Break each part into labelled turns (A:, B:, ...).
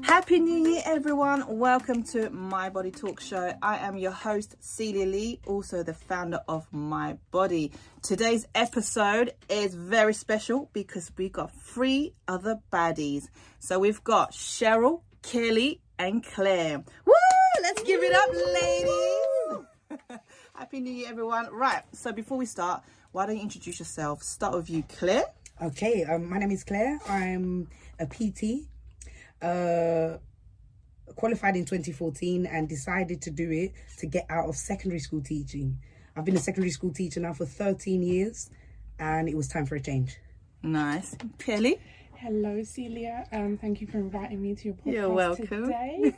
A: Happy New Year, everyone. Welcome to My Body Talk Show. I am your host, Celia Lee, also the founder of My Body. Today's episode is very special because we got 3 other baddies. So we've got Cheryl, Kelly, and Clare. Woo! Let's give it up, ladies. Happy New Year, everyone. Right, so before we start, why don't you introduce yourself? Start with you, Clare.
B: Okay, my name is Clare. I'm a PT. Qualified in 2014 and decided to do it to get out of secondary school teaching. I've been a secondary school teacher now for 13 years and it was time for a change.
A: Nice. Kelly?
C: Hello, Cilia. Thank you for inviting me to your podcast.
A: You're welcome.
C: Today.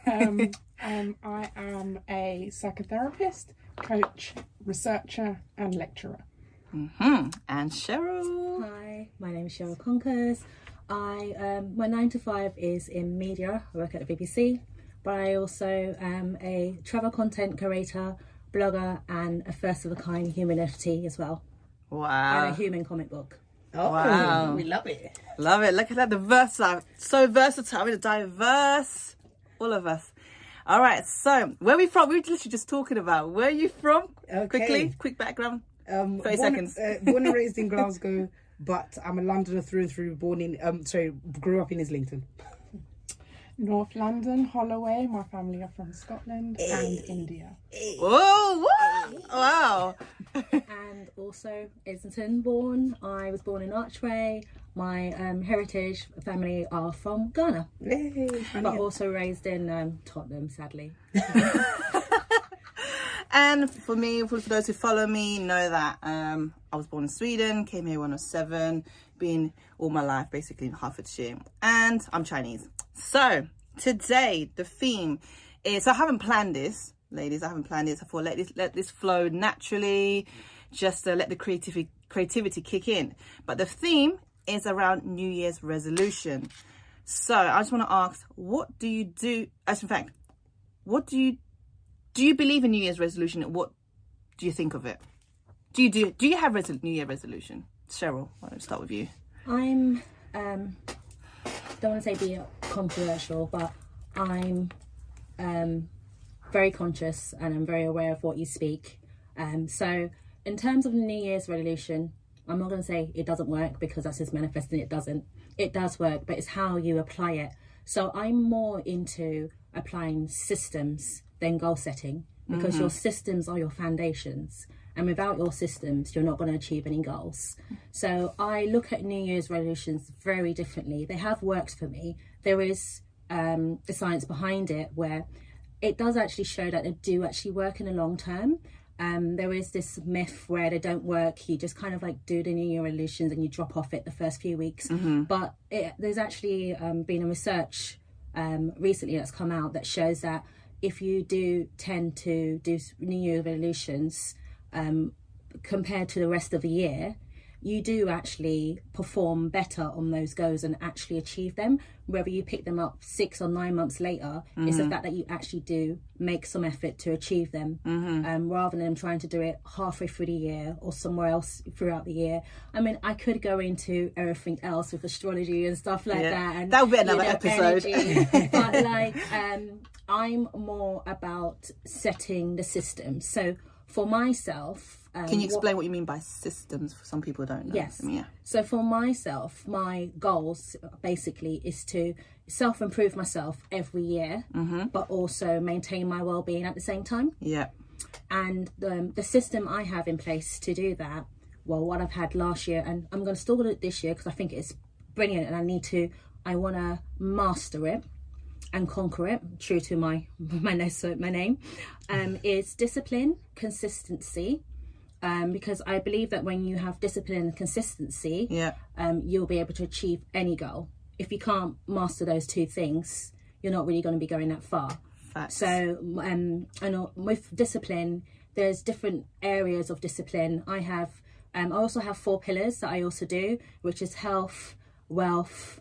C: I am a psychotherapist, coach, researcher and lecturer.
A: And Cheryl?
D: Hi, my name is Cheryl Conkers. My 9 to 5 is in media. I work at the BBC, but I also am a travel content curator, blogger, and a first of a kind human NFT as well.
A: Wow.
D: And a human comic book.
B: Oh,
A: wow.
B: We love it.
A: Love it. Look at that, the versatile. So versatile. We're diverse. All of us. All right. So, where are we from? We were literally just talking about. Where are you from?
B: Okay.
A: Quickly. Quick background. 30 seconds.
B: Born and raised in Glasgow, but I'm a Londoner through and through. Grew up in Islington.
C: North London, Holloway. My family are from Scotland and India.
A: Oh, what? Wow.
D: And also Islington born. I was born in Archway. My heritage family are from Ghana.
B: Yay,
D: But also raised in Tottenham, sadly.
A: And for me, for those who follow me, know that I was born in Sweden, came here when I was 7, been all my life basically in Hertfordshire, and I'm Chinese. So today the theme is, I haven't planned this, ladies, I haven't planned this. I thought let this flow naturally, just to let the creativity kick in. But the theme is around New Year's resolution. So I just want to ask, what do you do? As in fact, what do you believe in New Year's resolution? What do you think of it? Do you have New Year resolution? Cheryl, why don't I start with you?
D: I'm don't want to say be controversial, but I'm very conscious and I'm very aware of what you speak. So in terms of New Year's resolution, I'm not going to say it doesn't work because that's just manifesting. It doesn't. It does work, but it's how you apply it. So I'm more into applying systems than goal setting, because your systems are your foundations, and without your systems you're not going to achieve any goals. So I look at New Year's resolutions very differently. They have worked for me. There is the science behind it where it does actually show that they do actually work in the long term. There is this myth where they don't work. You just kind of like do the New Year resolutions and you drop off it the first few weeks. But there's actually been a research recently that's come out that shows that if you do tend to do New Year resolutions compared to the rest of the year, you do actually perform better on those goals and actually achieve them. Whether you pick them up 6 or 9 months later, it's the fact that you actually do make some effort to achieve them, rather than trying to do it halfway through the year or somewhere else throughout the year. I mean, I could go into everything else with astrology and stuff like that. And
A: that would be another episode.
D: But like, I'm more about setting the system. So for myself,
A: can you explain what you mean by systems? For some people don't know.
D: Yes.
A: I mean, yeah.
D: So for myself, my goals basically is to self-improve myself every year, but also maintain my well-being at the same time.
A: Yeah.
D: And the system I have in place to do that, well, what I've had last year, and I'm going to still do it this year because I think it's brilliant, and I want to master it and conquer it, true to my name, is discipline, consistency. Because I believe that when you have discipline and consistency, you'll be able to achieve any goal. If you can't master those 2 things, you're not really going to be going that far.
A: Facts.
D: So, and with discipline, there's different areas of discipline. I also have 4 pillars that I also do, which is health, wealth,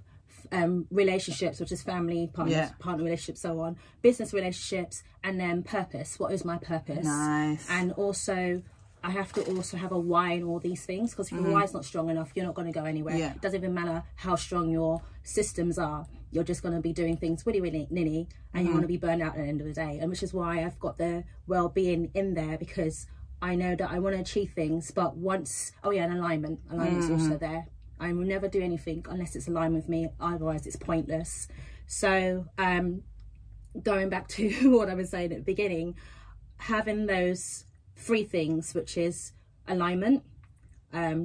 D: relationships, which is family, partner relationships, so on, business relationships, and then purpose. What is my purpose?
A: Nice.
D: And also I have to also have a why in all these things, because if your why is not strong enough, you're not going to go anywhere.
A: Yeah.
D: It doesn't even matter how strong your systems are. You're just going to be doing things willy-nilly, and you're going to be burned out at the end of the day. And which is why I've got the well-being in there, because I know that I want to achieve things, but once... Oh yeah, and alignment. Alignment's also there. I will never do anything unless it's aligned with me. Otherwise, it's pointless. So, going back to what I was saying at the beginning, having those 3 things, which is alignment,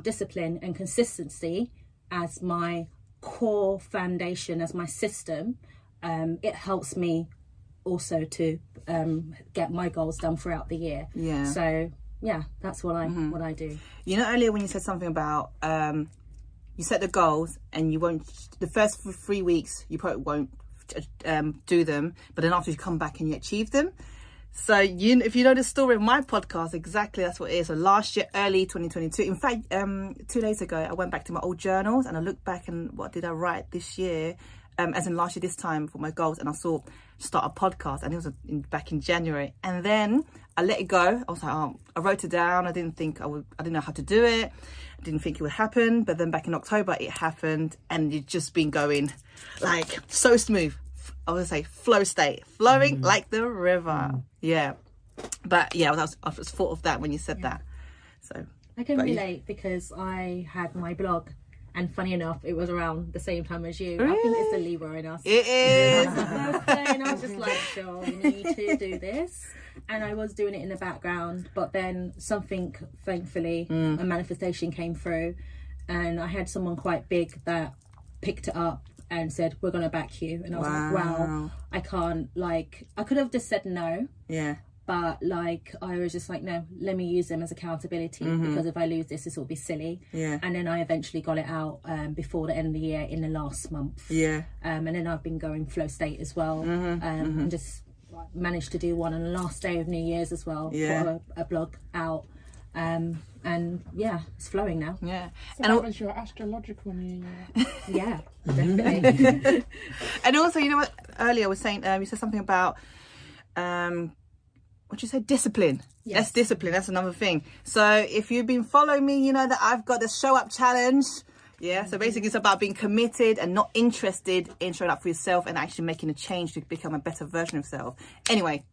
D: discipline and consistency as my core foundation, as my system, it helps me also to get my goals done throughout the year.
A: Yeah.
D: So yeah, that's what I do.
A: You know, earlier when you said something about you set the goals and you won't, the first 3 weeks you probably won't do them, but then after you come back and you achieve them. So if you know the story of my podcast, exactly that's what it is. So last year, early 2022, in fact 2 days ago, I went back to my old journals and I looked back and what did I write this year, as in last year this time for my goals, and I saw start a podcast, and it was back in January, and then I let it go. I was like, oh, I wrote it down. I didn't know how to do it. I didn't think it would happen, but then back in October it happened, and it's just been going like so smooth. I would say flow state, flowing like the river. Yeah, but yeah, I was thought of that when you said that. So
D: I can relate because I had my blog, and funny enough, it was around the same time as you.
A: Really?
D: I think it's the Libra in us.
A: It is.
D: And I was just like, sure, we need to do this. And I was doing it in the background, but then something, thankfully, a manifestation came through, and I had someone quite big that picked it up and said, we're going to back you. And I was like, wow, I can't, like, I could have just said no.
A: Yeah.
D: But, like, I was just like, no, let me use them as accountability, because if I lose this will be silly.
A: Yeah.
D: And then I eventually got it out before the end of the year in the last month.
A: Yeah.
D: And then I've been going flow state as well, and just managed to do one on the last day of New Year's as well.
A: Yeah.
D: Got a blog out. And yeah, it's flowing now.
A: Yeah.
C: So that was your astrological New Year.
D: Yeah, definitely.
A: And also, you know what, earlier I was saying, you said something about, what you say, discipline.
D: Yes.
A: That's discipline. That's another thing. So if you've been following me, you know that I've got the show up challenge. Yeah. So basically it's about being committed and not interested in showing up for yourself and actually making a change to become a better version of yourself. Anyway,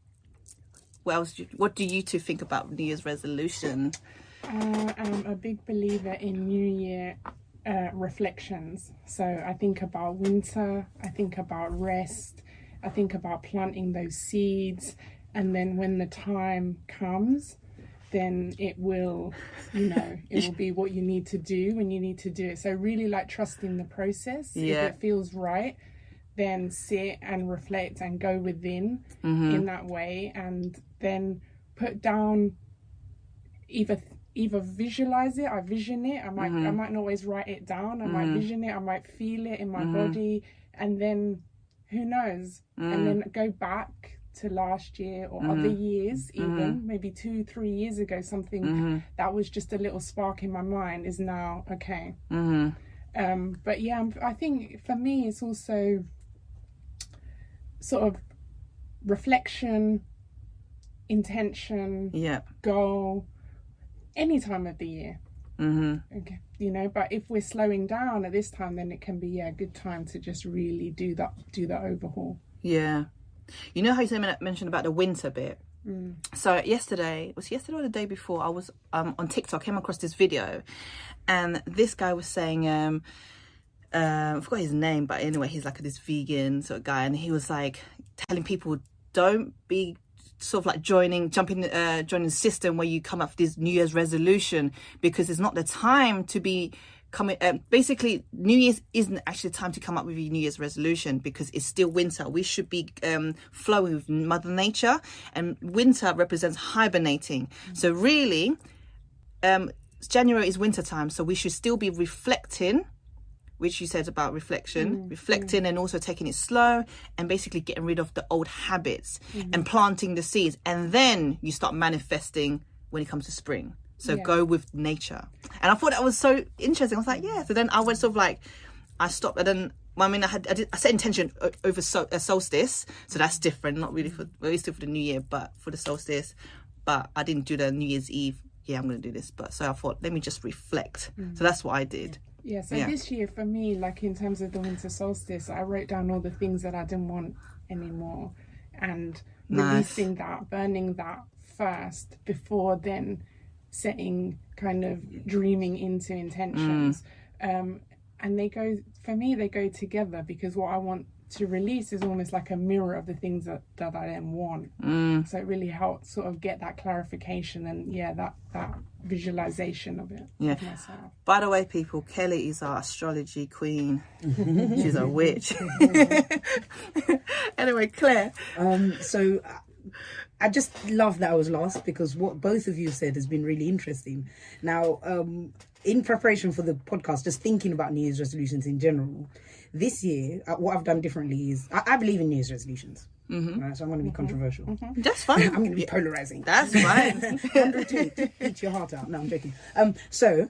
A: what do you two think about New Year's resolution?
C: I'm a big believer in New Year reflections. So I think about winter, I think about rest, I think about planting those seeds, and then when the time comes, then it will, it will be what you need to do when you need to do it. So really like trusting the process.
A: Yeah.
C: If it feels right, then sit and reflect and go within in that way, and then put down either visualize it, I vision it, I might not always write it down, I might vision it, I might feel it in my body, and then who knows, and then go back to last year or other years, even maybe 2-3 years ago, something that was just a little spark in my mind is now okay. But yeah, I think for me it's also sort of reflection, intention, goal, any time of the year. Okay, but if we're slowing down at this time, then it can be a good time to just really do that overhaul.
A: Yeah. You know how you mentioned about the winter bit? So yesterday or the day before, I was on TikTok, came across this video, and this guy was saying, I forgot his name, but anyway, he's like this vegan sort of guy, and he was like telling people, don't be sort of like joining the system where you come up with this New Year's resolution, because it's not the time to be coming. Basically, New Year's isn't actually the time to come up with your New Year's resolution, because it's still winter. We should be flowing with Mother Nature, and winter represents hibernating. So really, January is winter time, so we should still be reflecting, which you said about reflecting and also taking it slow and basically getting rid of the old habits and planting the seeds. And then you start manifesting when it comes to spring. So go with nature. And I thought that was so interesting. I was like, yeah. So then I went sort of like, I stopped. And then, I set intention over solstice. So that's different. Not really it's still for the new year, but for the solstice. But I didn't do the New Year's Eve I'm going to do this. But so I thought, let me just reflect. So that's what I did.
C: Yeah, so this year for me, like in terms of the winter solstice, I wrote down all the things that I didn't want anymore, and releasing that, burning that first before then setting kind of dreaming into intentions. And they go together, because what I want to release is almost like a mirror of the things that I then want. So it really helped sort of get that clarification and that visualization of it. Of myself.
A: By the way, people, Kelly is our astrology queen. She's a witch. Anyway, Claire.
B: So I just love that I was last, because what both of you said has been really interesting. Now, in preparation for the podcast, just thinking about New Year's resolutions in general, this year, what I've done differently is I believe in New Year's resolutions. Right, so I'm going to be controversial.
A: That's fine.
B: I'm going to be polarizing.
A: That's fine.
B: 100 eat your heart out. No, I'm joking. So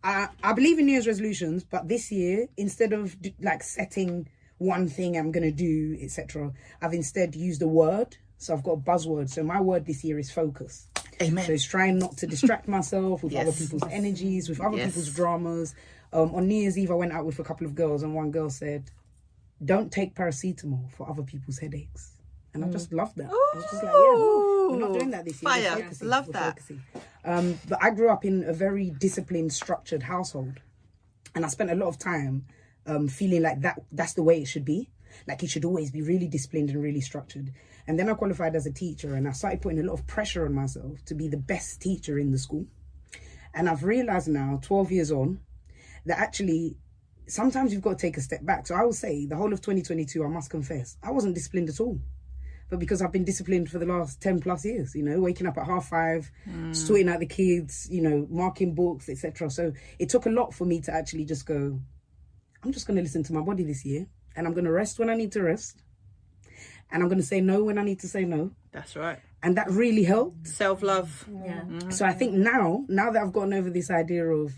B: I believe in New Year's resolutions, but this year, instead of like setting one thing I'm going to do, etc., I've instead used a word. So I've got a buzzword. So my word this year is focus.
A: Amen.
B: So it's trying not to distract myself with other people's energies, with other people's dramas. On New Year's Eve, I went out with a couple of girls, and one girl said, "Don't take paracetamol for other people's headaches." And I just loved that. I was just like, we're not doing that this year.
A: Fire.
B: We're focusing.
A: Love
B: We're
A: that.
B: focusing. But I grew up in a very disciplined, structured household. And I spent a lot of time feeling like that's the way it should be. Like, it should always be really disciplined and really structured. And then I qualified as a teacher, and I started putting a lot of pressure on myself to be the best teacher in the school. And I've realized now, 12 years on, that actually sometimes you've got to take a step back. So I will say the whole of 2022, I must confess, I wasn't disciplined at all. But because I've been disciplined for the last 10 plus years, waking up at 5:30, sorting out the kids, marking books, etc. So it took a lot for me to actually just go, I'm just going to listen to my body this year, and I'm going to rest when I need to rest, and I'm going to say no when I need to say no.
A: That's right.
B: And that really helped.
A: Self-love.
D: Yeah.
B: So I think now that I've gotten over this idea of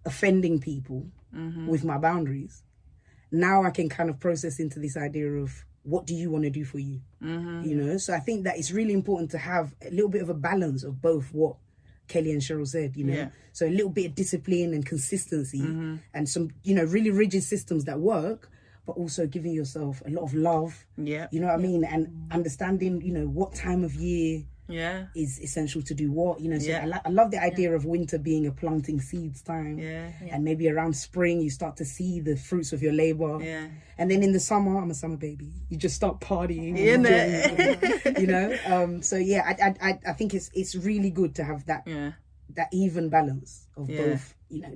B: offending people with my boundaries, now I can kind of process into this idea of, what do you want to do for you? So I think that it's really important to have a little bit of a balance of both what Kelly and Cheryl said, So a little bit of discipline and consistency and some, really rigid systems that work, but also giving yourself a lot of love.
A: Yeah.
B: You know what I mean? And understanding, what time of year is essential to do what, So I love the idea of winter being a planting seeds time. And maybe around spring you start to see the fruits of your labor. And then in the summer, I'm a summer baby, you just start partying. So I think it's really good to have that that even balance of both,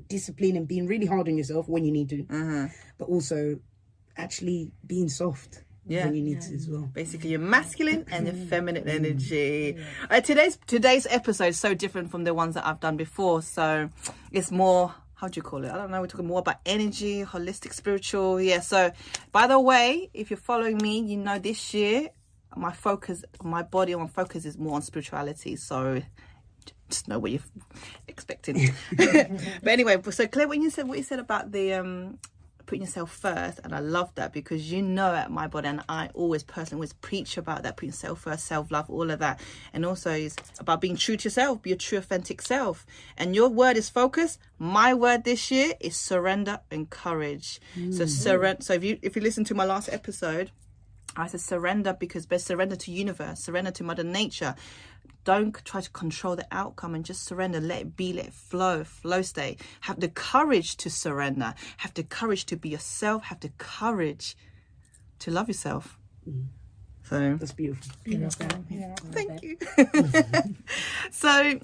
B: discipline and being really hard on yourself when you need to, but also actually being soft when you need to as well.
A: Basically, your masculine and your feminine energy. Today's episode is so different from the ones that I've done before. So it's more, how do you call it? I don't know. We're talking more about energy, holistic, spiritual. Yeah. So by the way, if you're following me, this year, my focus, my body, my focus is more on spirituality. So just know what you're expecting. But anyway, so Claire, when you said what you said about the putting yourself first, and I love that, because at my body, and I always preach about that, putting yourself first, self-love, all of that. And also it's about being true to yourself, be your true authentic self. And your word is focus. My word this year is surrender and courage. So if you listen to my last episode, I said surrender, because best surrender to universe, surrender to Mother Nature. Don't try to control the outcome, and just surrender. Let it be, let it flow state. Have the courage to surrender. Have the courage to be yourself. Have the courage to love yourself. So
B: that's beautiful.
A: Thank you. So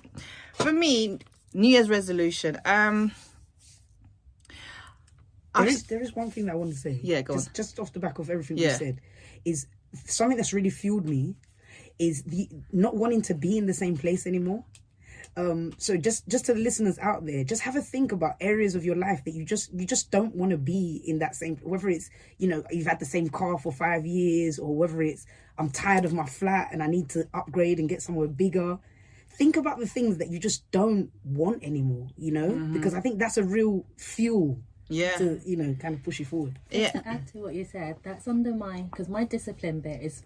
A: for me, New Year's resolution. There
B: is one thing that I want to say.
A: Yeah, go on.
B: Just off the back of everything you said, is something that's really fueled me is the not wanting to be in the same place anymore. So just to the listeners out there, just have a think about areas of your life that you just don't want to be in that same, whether it's, you've had the same car for 5 years, or whether it's, I'm tired of my flat and I need to upgrade and get somewhere bigger. Think about the things that you just don't want anymore, because I think that's a real fuel to, kind of push you forward.
D: To add to what you said, that's under because my discipline bit is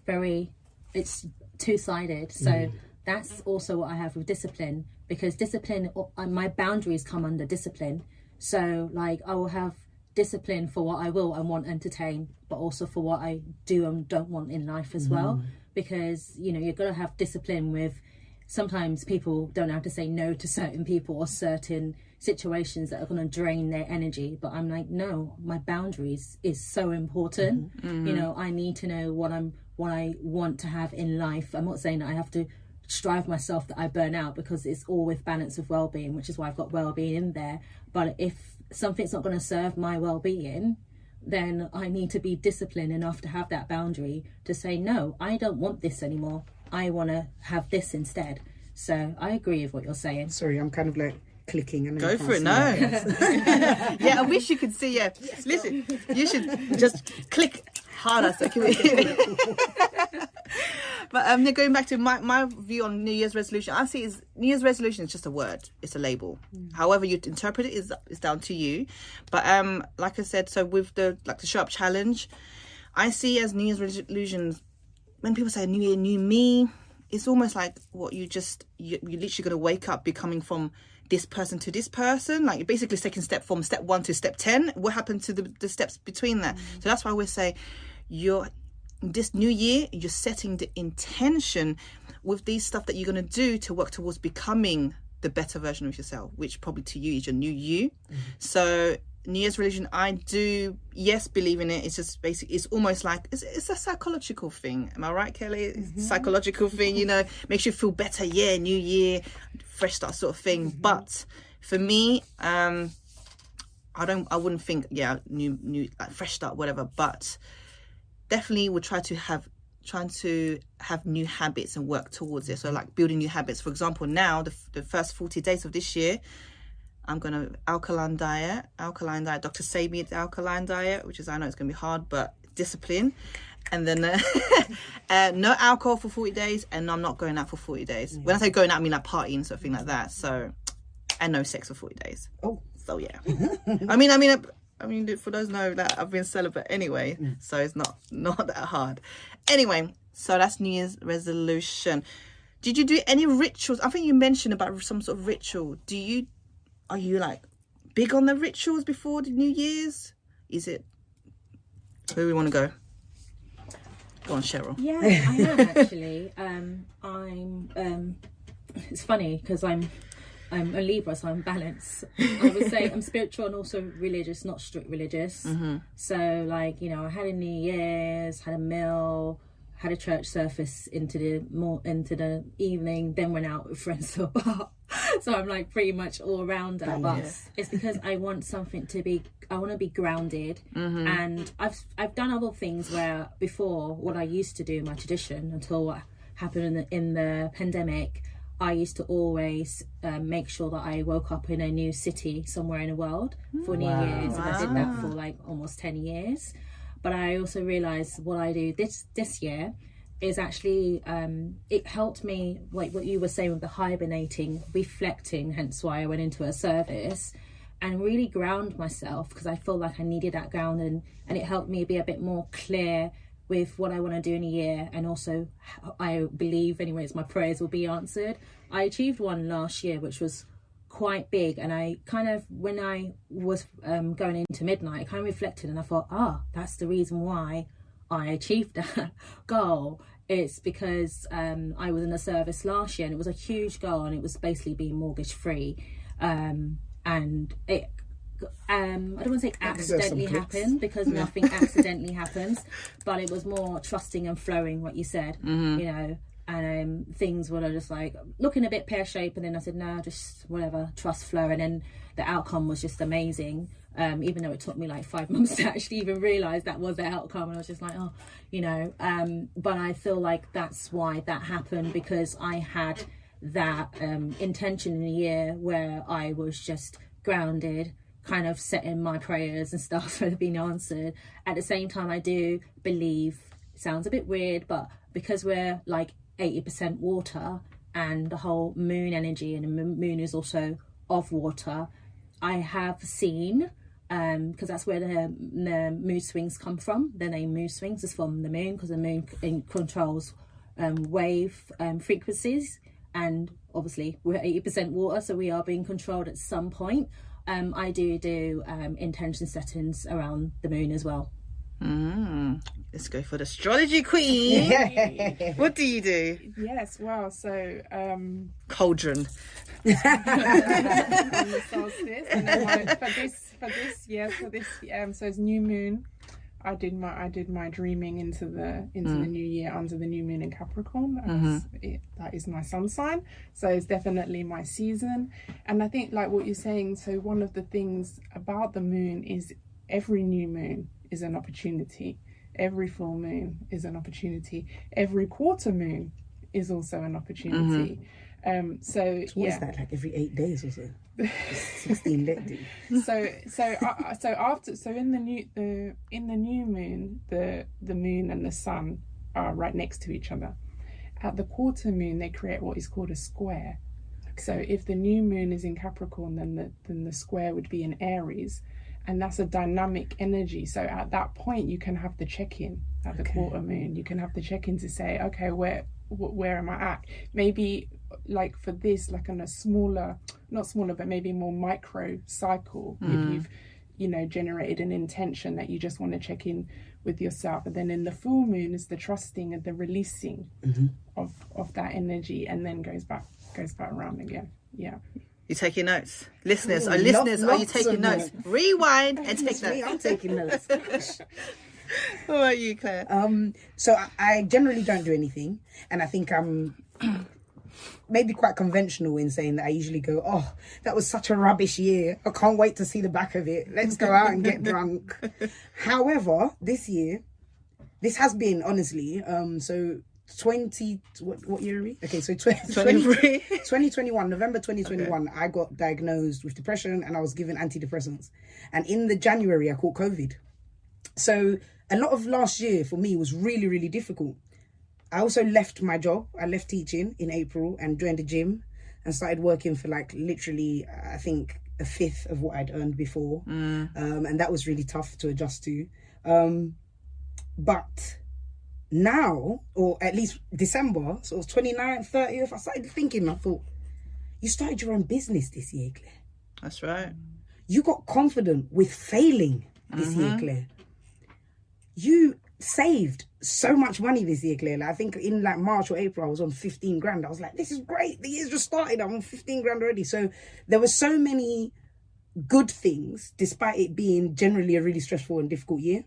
D: it's two-sided. So that's also what I have with discipline. because discipline, my boundaries come under discipline. So like I will have discipline for what I will and won't entertain, but also for what I do and don't want in life as well. Because, you know, you're going to have discipline with, sometimes people don't know how to say no to certain people or certain situations that are going to drain their energy. But I'm like, no, my boundaries is so important. You know, I need to know what I want to have in life. I'm not saying that I have to strive myself that I burn out, because it's all with balance of well-being, which is why I've got well-being in there. But if something's not going to serve my well-being, then I need to be disciplined enough to have that boundary to say, no, I don't want this anymore. I want to have this instead. So I agree with what you're saying.
B: Sorry, I'm kind of like clicking. And
A: Go for it, no. Yeah, I wish you could see. Yeah, yes. Listen, you should just click harder. So But yeah, going back to my view on New Year's resolution, I see is New Year's resolution is just a word, it's a label. However you interpret it is down to you. But like I said, so with the show up challenge, I see as New Year's resolutions, when people say New Year, new me, it's almost like what you're literally gonna wake up becoming from this person to this person. Like you're basically taking step from step 1 to step 10. What happened to the steps between that? So that's why we say this new year, you're setting the intention with these stuff that you're going to do to work towards becoming the better version of yourself, which probably to you is your new you. So New Year's resolution, I do, yes, believe in it. It's just basically, it's almost like, it's a psychological thing. Am I right, Kelly? It's a psychological thing, you know, makes you feel better. Yeah, new year, fresh start sort of thing. But for me, I wouldn't think, yeah, new like fresh start, whatever. But definitely would trying to have new habits and work towards it. So like building new habits. For example, now the first 40 days of this year, I'm gonna alkaline diet. Dr. say me it's alkaline diet, which is, I know it's gonna be hard, but discipline. And then no alcohol for 40 days, and I'm not going out for 40 days. When I say going out, I mean like partying, sort of thing like that. So, and no sex for 40 days.
B: Oh,
A: so yeah. I mean, for those know that I've been celibate anyway, so it's not that hard. Anyway, so that's New Year's resolution. Did you do any rituals? I think you mentioned about some sort of ritual. Are you like big on the rituals before the New Year's? Is it? Where do we want to go? Go on, Cheryl.
D: Yeah, I am actually. It's funny because I'm a Libra, so I'm balanced. I would say I'm spiritual and also religious, not strict religious. So like, you know, I had a New Year's, had a meal, had a church service into the evening, then went out with friends to a bar. So I'm like pretty much all around that. But it's because I want something I want to be grounded. And I've done other things where before, what I used to do, my tradition, until what happened in the pandemic, I used to always make sure that I woke up in a new city somewhere in the world for New Year's. And I did that for like almost 10 years. But I also realised what I do this year is actually, it helped me, like what you were saying with the hibernating, reflecting, hence why I went into a service, and really ground myself, because I feel like I needed that ground, and it helped me be a bit more clear with what I want to do in a year. And also I believe anyways my prayers will be answered. I achieved one last year which was quite big, and I kind of, when I was going into midnight, I kind of reflected and I thought, that's the reason why I achieved that goal. It's because I was in a service last year and it was a huge goal, and it was basically being mortgage free, and it I don't want to say accidentally happened, because nothing accidentally happens, but it was more trusting and flowing, what you said, you know, and things were just like looking a bit pear-shaped, and then I said no, just whatever, trust, flow, and then the outcome was just amazing, even though it took me like 5 months to actually even realise that was the outcome, and I was just like, you know, but I feel like that's why that happened, because I had that intention in a year where I was just grounded, kind of setting my prayers and stuff that have been answered. At the same time, I do believe, it sounds a bit weird, but because we're like 80% water, and the whole moon energy, and the moon is also of water, I have seen, because that's where the mood swings come from. The name mood swings is from the moon, because the moon controls wave frequencies, and obviously we're 80% water, so we are being controlled at some point. I do intention settings around the moon as well.
A: Let's go for the astrology queen. What do you do?
C: Yes, well, so
A: Cauldron.
C: on the solstice, and then for this year, so it's new moon. I did my dreaming into the new year under the new moon in Capricorn. That is my sun sign, so it's definitely my season. And I think, like what you're saying, so one of the things about the moon is every new moon is an opportunity. Every full moon is an opportunity. Every quarter moon is also an opportunity. So
B: what is that, like every 8 days or so? 16 days.
C: So in the new moon, the moon and the sun are right next to each other. At the quarter moon, they create what is called a square. So if the new moon is in Capricorn, then the square would be in Aries, and that's a dynamic energy. So at that point, you can have the check-in at the quarter moon. You can have the check-in to say, okay, where am I at? Maybe like for this, like on a smaller, not smaller, but maybe more micro cycle, if you've generated an intention that you just want to check in with yourself. And then in the full moon is the trusting and the releasing of that energy, and then goes back around again. Yeah.
A: You taking notes? Listeners, are you taking notes? Rewind and take notes.
B: I'm taking notes.
A: What about you, Claire?
B: So I generally don't do anything, and I think I'm maybe quite conventional in saying that I usually go, oh, that was such a rubbish year. I can't wait to see the back of it. Let's go out and get drunk. However, this year, this has been, honestly, so what year are we? Okay, so 2021, November 2021, I got diagnosed with depression and I was given antidepressants. And in the January, I caught COVID. So a lot of last year for me was really, really difficult. I also left my job. I left teaching in April and joined the gym and started working for like literally, I think, a fifth of what I'd earned before. And that was really tough to adjust to. But now, or at least December, sort of 29th, 30th, I started thinking, I thought, you started your own business this year, Claire.
A: That's right.
B: You got confident with failing this year, Claire. You saved so much money this year, Claire. Like, I think in like March or April, I was on 15 grand. I was like, this is great. The year's just started. I'm on 15 grand already. So there were so many good things, despite it being generally a really stressful and difficult year.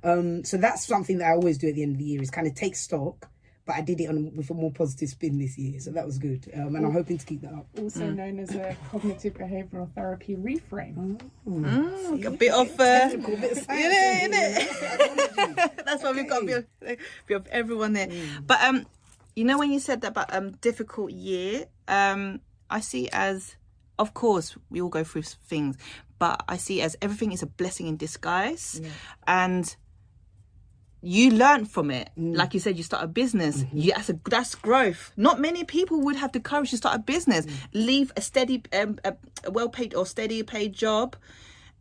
B: So that's something that I always do at the end of the year, is kind of take stock, but I did it with a more positive spin this year. So that was good. And I'm hoping to keep that up.
C: Also known as a cognitive behavioural therapy reframe.
A: A bit of
B: technical, bit of science.
A: That's why we've got a bit of everyone there. But when you said that about difficult year, I see as, of course, we all go through things, but I see as everything is a blessing in disguise. And you learn from it. Like you said, you start a business. That's growth. Not many people would have the courage to start a business, leave a steady, a well-paid or steady paid job,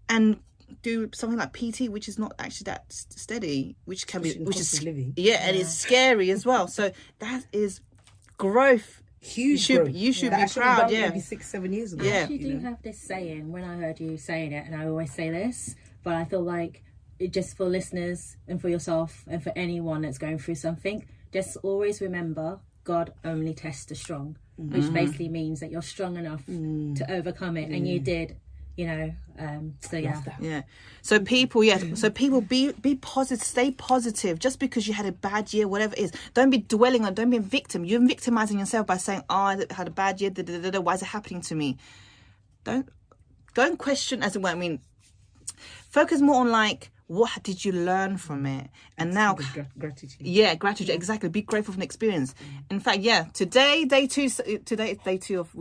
A: and do something like PT, which is not actually that steady, which is
B: living.
A: And it's scary as well. So that is growth.
B: Huge.
A: You should be proud.
B: Maybe 6-7 years ago.
D: I actually do have this saying when I heard you saying it, and I always say this, but I feel like just for listeners and for yourself and for anyone that's going through something, just always remember, God only tests the strong, which basically means that you're strong enough to overcome it, and you did. So people be positive, stay positive. Just because you had a bad year, whatever it is, don't be dwelling on, don't be a victim. You're victimizing yourself by saying, I had a bad year, why is it happening to me? Don't question as in what I mean. Focus more on like, what did you learn from it? And now
B: gratitude.
A: Gratitude, exactly. Be grateful for an experience. In fact, today day two of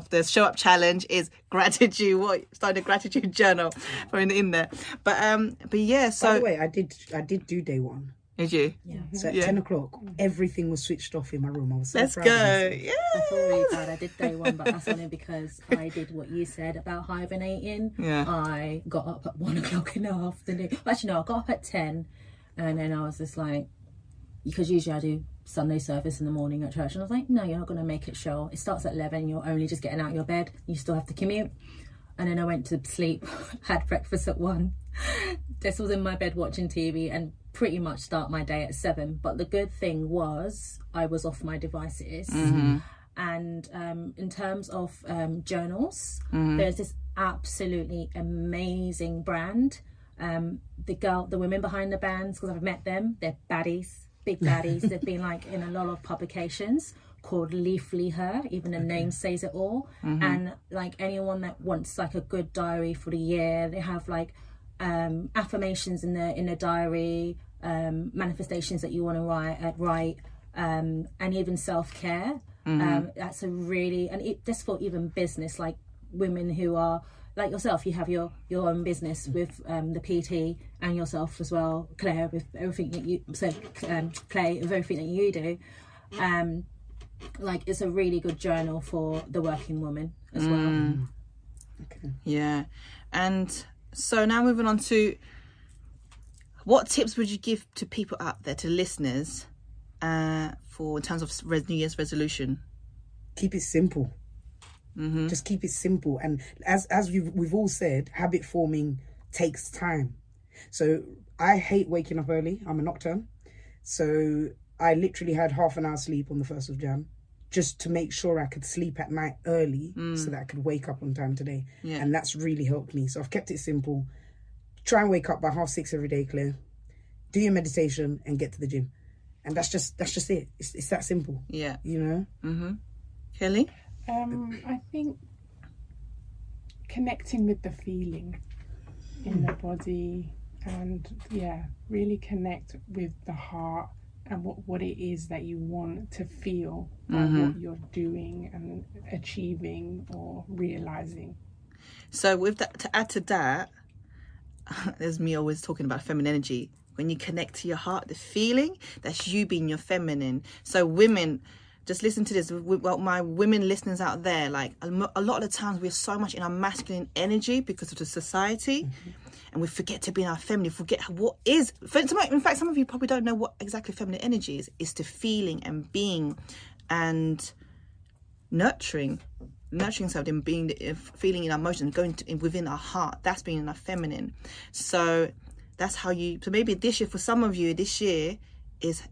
A: the show up challenge is gratitude. Started a gratitude journal in there. But so
B: by the way, I did do day one.
A: Did you?
D: Yeah.
B: So at 10 o'clock, everything was switched off in my room. I was so
A: Let's
B: proud
A: go.
B: of myself.
A: Yeah.
D: I feel really bad. I did day one, but that's only because I did what you said about hibernating.
A: Yeah.
D: I got up at 1 o'clock in the afternoon. Actually, no, I got up at 10, and then I was just like, because usually I do Sunday service in the morning at church. And I was like, no, you're not going to make it, Cheryl. It starts at 11. You're only just getting out of your bed. You still have to commute. And then I went to sleep, had breakfast at 1. This was in my bed watching TV and pretty much start my day at 7. But the good thing was I was off my devices. And in terms of journals, there's this absolutely amazing brand. The women behind the brands, because I've met them, they're baddies, big baddies. They've been like in a lot of publications, called Leafly Her. Even the name says it all. And like anyone that wants like a good diary for the year, they have like affirmations in the diary, manifestations that you want to write, and even self-care. That's a really, and just for even business, like women who are like yourself, you have your own business with the PT, and yourself as well, Claire, with everything that you Clay, with everything that you do. Like it's a really good journal for the working woman as well.
B: Okay.
A: Yeah. And so now moving on to, what tips would you give to people out there, to listeners, for in terms of New Year's resolution?
B: Keep it simple. Just keep it simple. And as we've all said, habit forming takes time. So I hate waking up early. I'm a nocturne. So I literally had half an hour sleep on the 1st of Jan, just to make sure I could sleep at night early so that I could wake up on time today.
A: Yeah.
B: And that's really helped me. So I've kept it simple. Try and wake up by 5:30 every day, Claire. Do your meditation and get to the gym. And that's just it. It's that simple.
A: Yeah.
B: You know?
A: Kelly?
C: I think connecting with the feeling in the body, and really connect with the heart and what it is that you want to feel by what you're doing and achieving or realizing.
A: So with that, to add to that, there's me always talking about feminine energy. When you connect to your heart, the feeling, that's you being your feminine. So women, just listen to this. Well, my women listeners out there, like a lot of the times we're so much in our masculine energy because of the society, and we forget to be in our feminine, forget what is. In fact, some of you probably don't know what exactly feminine energy is. It's the feeling and being and nurturing something, being, feeling in our emotions, going within our heart. That's being in our feminine. So that's how you. So maybe this year, for some of you, this year is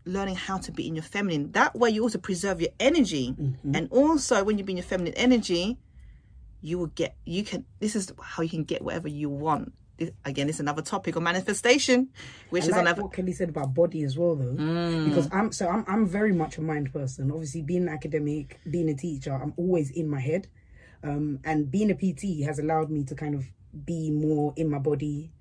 A: learning how to be in your feminine. That way you also preserve your energy. And also when you be in your feminine energy, this is how you can get whatever you want. This is another topic on manifestation, which
B: I
A: is
B: like
A: another.
B: what Kelly said about body as well, though, because I'm very much a mind person. Obviously, being an academic, being a teacher, I'm always in my head, and being a PT has allowed me to kind of be more in my body.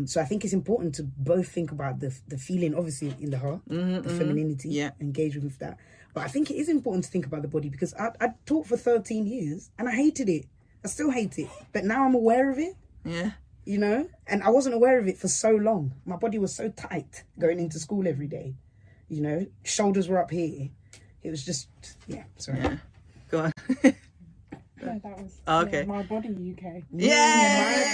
B: So I think it's important to both think about the feeling, obviously in the heart, the femininity, engage with that. But I think it is important to think about the body, because I taught for 13 years and I hated it. I still hate it, but now I'm aware of it.
A: Yeah.
B: You know, and I wasn't aware of it for so long. My body was so tight going into school every day. You know, shoulders were up here. It was just, sorry.
A: Yeah. Go on.
C: Yeah, that was
A: okay.
C: My Body UK.
A: Yeah.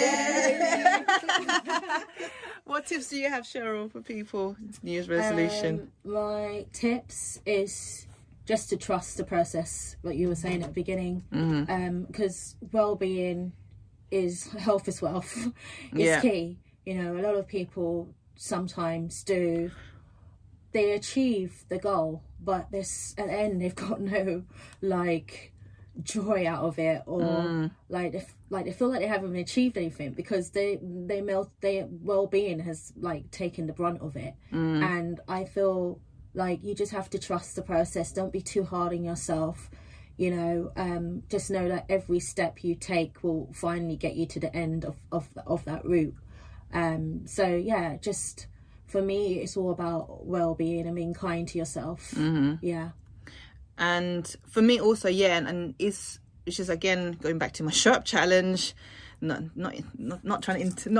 A: What tips do you have, Cheryl, for people? New Year's resolution.
D: My tips is just to trust the process, like you were saying at the beginning, because well-being is health is wealth. It's key. You know, a lot of people sometimes they achieve the goal, but this at the end they've got no joy out of it, or they feel like they haven't achieved anything because their well-being has taken the brunt of it. And I feel like you just have to trust the process. Don't be too hard on yourself. You know, just know that every step you take will finally get you to the end of that route. So yeah, just for me, it's all about well-being and being kind to yourself. Yeah.
A: And for me also, which is again going back to my show up challenge, not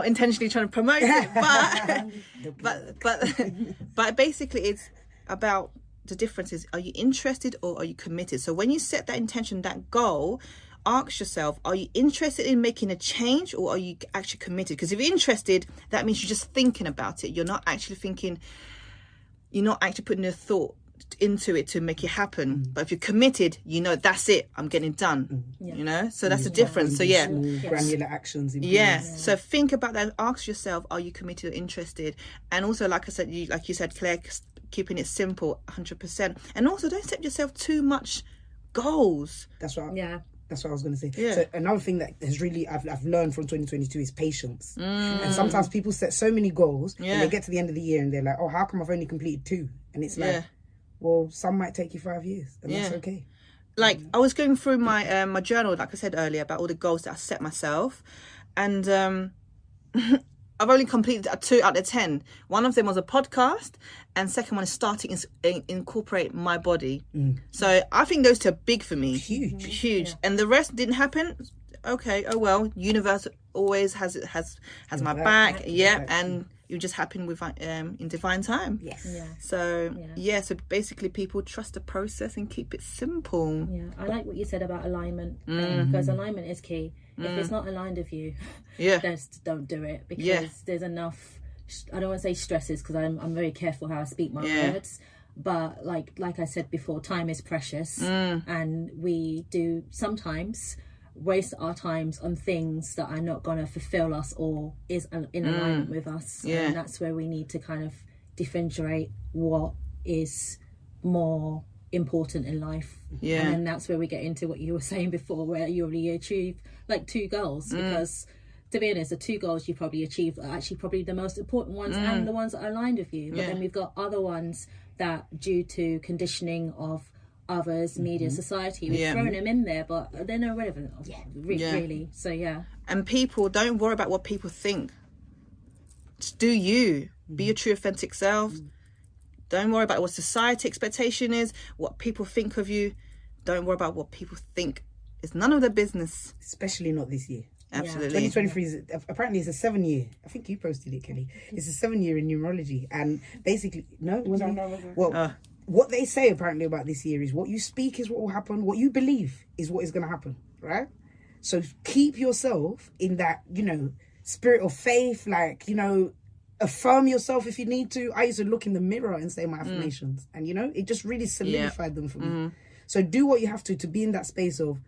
A: intentionally trying to promote it, but basically it's about the difference is, are you interested or are you committed? So when you set that intention, that goal, ask yourself, are you interested in making a change or are you actually committed? Because if you're interested, that means you're just thinking about it. You're not actually thinking, you're not actually putting your thought into it to make it happen. But if you're committed, you know, that's it, I'm getting it done. You know, so that's the difference. So yeah,
B: granular actions.
A: So think about that. Ask yourself, are you committed or interested? And also, like I said, like you said, Claire, keeping it simple, 100%. And also, don't set yourself too much goals.
B: That's what that's what I was going to say.
A: Yeah.
B: So another thing that has really I've learned from 2022 is patience. And sometimes people set so many goals and they get to the end of the year and they're like, oh, how come I've only completed 2? And it's like, well, some might take you 5 years, and that's okay.
A: Like, I was going through my my journal, like I said earlier, about all the goals that I set myself, and I've only completed 2 out of 10. One of them was a podcast, and second one is starting to incorporate my body. So I think those 2 are big for me. Huge. And the rest didn't happen. Okay, oh well. Universe always has my back. Yeah, and you just happen with in divine time.
B: Yes.
D: Yeah.
A: So so basically, people trust the process and keep it simple.
D: Yeah, I like what you said about alignment, because alignment is key. If it's not aligned with you, just don't do it, because there's enough. I don't want to say stresses, because I'm very careful how I speak my words. But like I said before, time is precious, and we do sometimes waste our times on things that are not going to fulfill us or is in alignment with us. And that's where we need to kind of differentiate what is more important in life. And then that's where we get into what you were saying before, where you already achieve like 2 goals, because to be honest, the 2 goals you probably achieved are actually probably the most important ones and the ones that are aligned with you. But then we've got other ones that, due to conditioning of others, media, society, we've thrown them in there, but they're not relevant really. So
A: and people, don't worry about what people think. Just do you. Be your true authentic self. Don't worry about what society expectation is, what people think of you. Don't worry about what people think. It's none of their business.
B: Especially not this year.
A: Absolutely.
B: 2023 is apparently it's a 7-year. I think you posted it, Kelly. It's a 7-year in numerology, and basically what they say apparently about this year is, what you speak is what will happen. What you believe is what is going to happen, right? So keep yourself in that, spirit of faith, affirm yourself if you need to. I used to look in the mirror and say my affirmations, and it just really solidified them for me. So do what you have to be in that space of,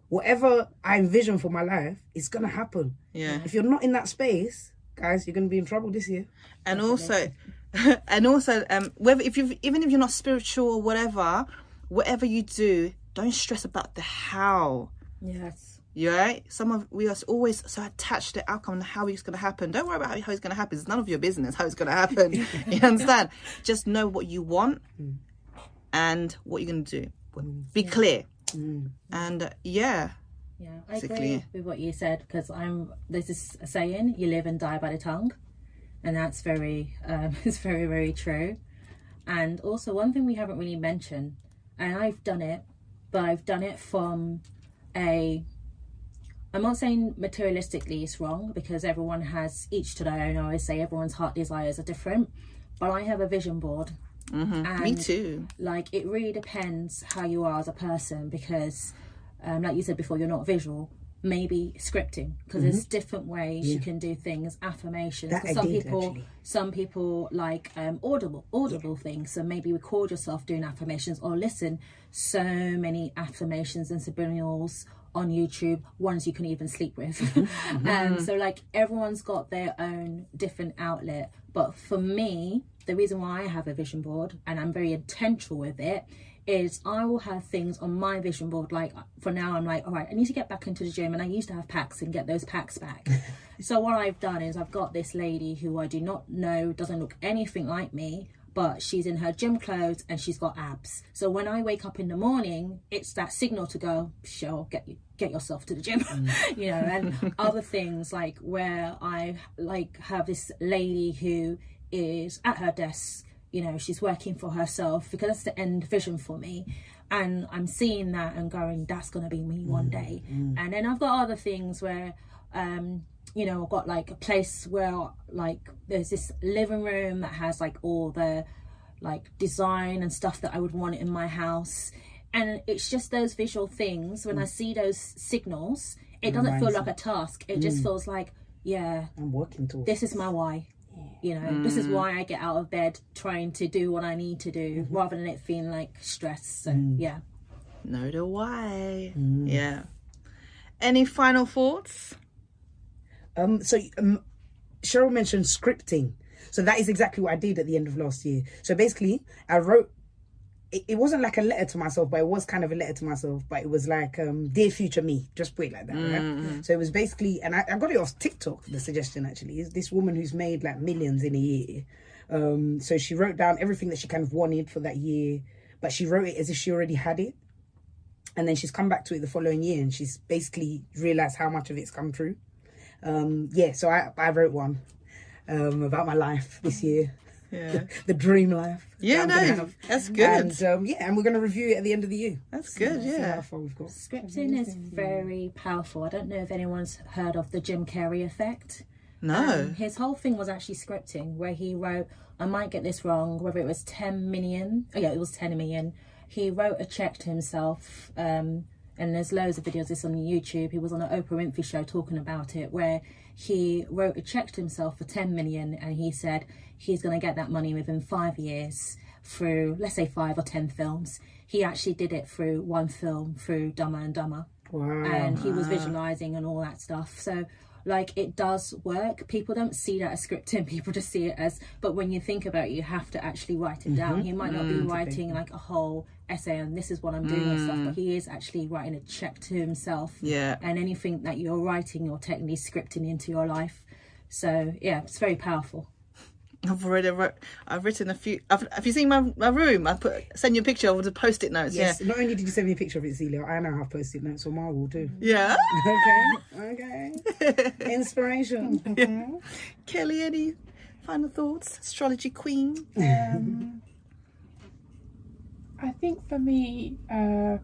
B: whatever I envision for my life, it's going to happen. If you're not in that space, guys, you're going to be in trouble this year.
A: And also, whether even if you're not spiritual or whatever you do, don't stress about the how.
D: Yes.
A: Yeah, we are always so attached to the outcome and how it's going to happen. Don't worry about how it's going to happen. It's none of your business how it's going to happen. You understand? Just know what you want and what you're going to do. Be clear. And I
D: agree with what you said, because there's this saying, you live and die by the tongue. And that's it's very, very true. And also, one thing we haven't really mentioned, and I've done it, but I've done it from I'm not saying materialistically it's wrong, because everyone has, each to their own. I always say everyone's heart desires are different, but I have a vision board. And
A: me too.
D: Like, it really depends how you are as a person, because like you said before, you're not visual. Maybe scripting, because there's different ways you can do things. Affirmations, some people like audible things, so maybe record yourself doing affirmations, or listen so many affirmations and subliminals on YouTube, ones you can even sleep with. So like, everyone's got their own different outlet, but for me, the reason why I have a vision board, and I'm very intentional with it, is I will have things on my vision board. Like, for now, I'm like, all right, I need to get back into the gym, and I used to have packs and get those packs back. So what I've done is, I've got this lady who I do not know, doesn't look anything like me, but she's in her gym clothes and she's got abs. So when I wake up in the morning, it's that signal to go, Cheryl, get yourself to the gym. And other things, like where I have this lady who is at her desk, she's working for herself, because that's the end vision for me. And I'm seeing that and going, that's going to be me one day. And then I've got other things where, I've got like a place where there's this living room that has like all the design and stuff that I would want in my house. And it's just those visual things. When I see those signals, it doesn't feel like a task. It just feels like, I'm
B: working towards
D: this is my why. You know, this is why I get out of bed trying to do what I need to do rather than it feeling like stress. And yeah.
A: Know the why. Yeah. Any final thoughts?
B: Cheryl mentioned scripting. So that is exactly what I did at the end of last year. So basically, I wrote, it wasn't like a letter to myself, but it was kind of a letter to myself, but it was like, dear future me, just put it like that, right? So it was basically, and I got it off TikTok, the suggestion actually, is this woman who's made like millions in a year. So she wrote down everything that she kind of wanted for that year, but she wrote it as if she already had it. And then she's come back to it the following year and she's basically realised how much of it's come true. So I wrote one about my life this year.
A: Yeah.
B: The dream life.
A: Yeah, no, that's good.
B: And and we're going to review it at the end of the year.
A: That's good,
B: See
A: yeah.
B: how far we've got.
D: Scripting is very powerful. I don't know if anyone's heard of the Jim Carrey effect.
A: No.
D: His whole thing was actually scripting, where he wrote, I might get this wrong, whether it was 10 million. Oh yeah, it was 10 million. He wrote a check to himself, and there's loads of videos of this on YouTube. He was on an Oprah Winfrey show talking about it, where he wrote a check to himself for 10 million and he said he's going to get that money within 5 years through, let's say 5 or 10 films. He actually did it through one film, through Dumber and Dumber.
B: Wow.
D: And he was visualizing and all that stuff. So like, it does work. People don't see that as scripting, people just see it as, but when you think about it, you have to actually write it down. He might not be writing like a whole essay and this is what I'm doing and stuff, but he is actually writing a check to himself.
A: Yeah.
D: And anything that you're writing, you're technically scripting into your life. So yeah, it's very powerful.
A: I've written a few. Have you seen my room? Send you a picture of the post-it notes.
B: Yes.
A: Yeah.
B: Not only did you send me a picture of it, Cilia, I now have post-it notes on my wall too.
A: Yeah.
B: Okay. Inspiration.
A: Yeah. Kelly, any final thoughts? Astrology queen.
C: I think for me, I'm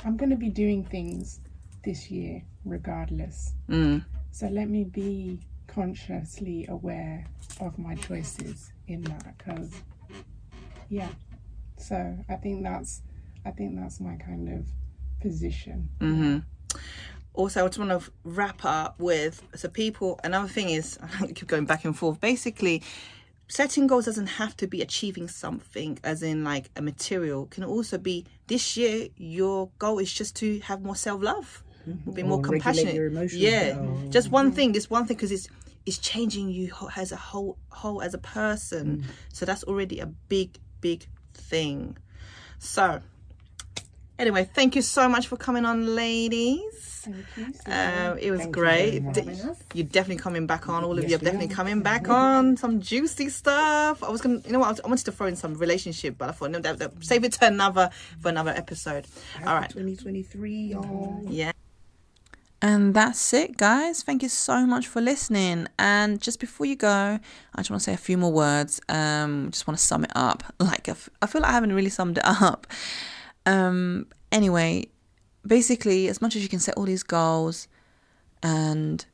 C: going to be doing things this year regardless. So let me be consciously aware of my choices in that, because so I think that's my kind of position.
A: Also, I just want to wrap up with, so people, another thing is, I keep going back and forth, basically setting goals doesn't have to be achieving something as in like a material. It can also be, this year your goal is just to have more self-love, be more compassionate.
B: Your emotions.
A: Just one thing, because it's changing you as a whole as a person. So that's already a big thing. So anyway, thank you so much for coming on, ladies.
C: Thank you.
A: It was
B: Thank you
A: great.
B: very much.
A: You're definitely coming back on. All of
B: Yes,
A: you are
B: we
A: definitely
B: are.
A: coming back on. Some juicy stuff. I was gonna, I wanted to throw in some relationship, but I thought no, save it to another episode. All right.
B: 2023, y'all.
A: Yeah. And that's it, guys. Thank you so much for listening. And just before you go, I just want to say a few more words. Just want to sum it up. Like, I feel like I haven't really summed it up. Anyway, basically, as much as you can set all these goals, and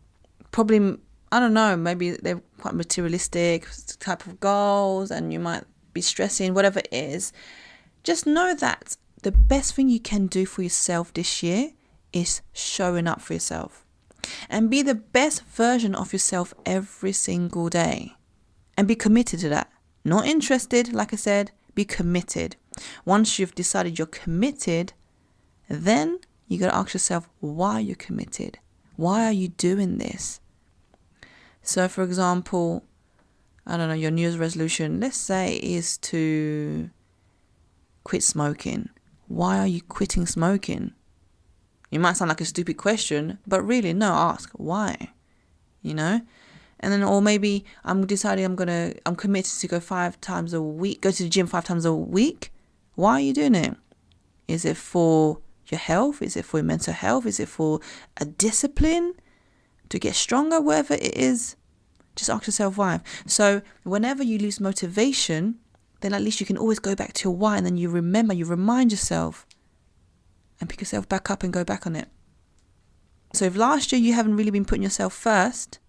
A: probably, I don't know, maybe they're quite materialistic type of goals, and you might be stressing, whatever it is, just know that the best thing you can do for yourself this year is showing up for yourself, and be the best version of yourself every single day, and be committed to that. Not interested, like I said, be committed. Once you've decided you're committed, then you got to ask yourself why you're committed. Why are you doing this? So for example, I don't know, your New Year's resolution, let's say, is to quit smoking. Why are you quitting smoking? It might sound like a stupid question, but really, no, ask why, you know? And then, or maybe I'm deciding I'm committed to go to the gym 5 times a week. Why are you doing it? Is it for your health? Is it for your mental health? Is it for a discipline to get stronger? Whatever it is, just ask yourself why. So whenever you lose motivation, then at least you can always go back to your why, and then you remind yourself, and pick yourself back up and go back on it. So if last year you haven't really been putting yourself first,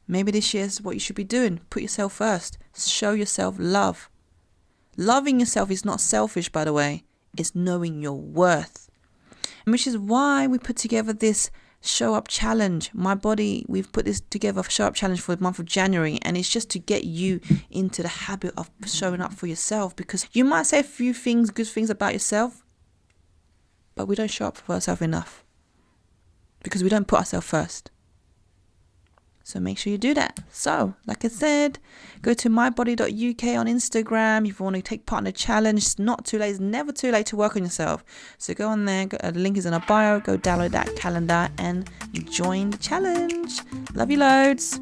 A: maybe this year is what you should be doing. Put yourself first. Show yourself love. Loving yourself is not selfish, by the way. It's knowing your worth. Which is why we put together this
E: show up challenge. My body, we've put this together, show up challenge for the month of January, and it's just to get you into the habit of showing up for yourself, because you might say a few things, good things about yourself, but we don't show up for ourselves enough because we don't put ourselves first. So make sure you do that. So, like I said, go to mybody.uk on Instagram if you want to take part in the challenge. It's not too late. It's never too late to work on yourself. So go on there. The link is in our bio. Go download that calendar and join the challenge. Love you loads.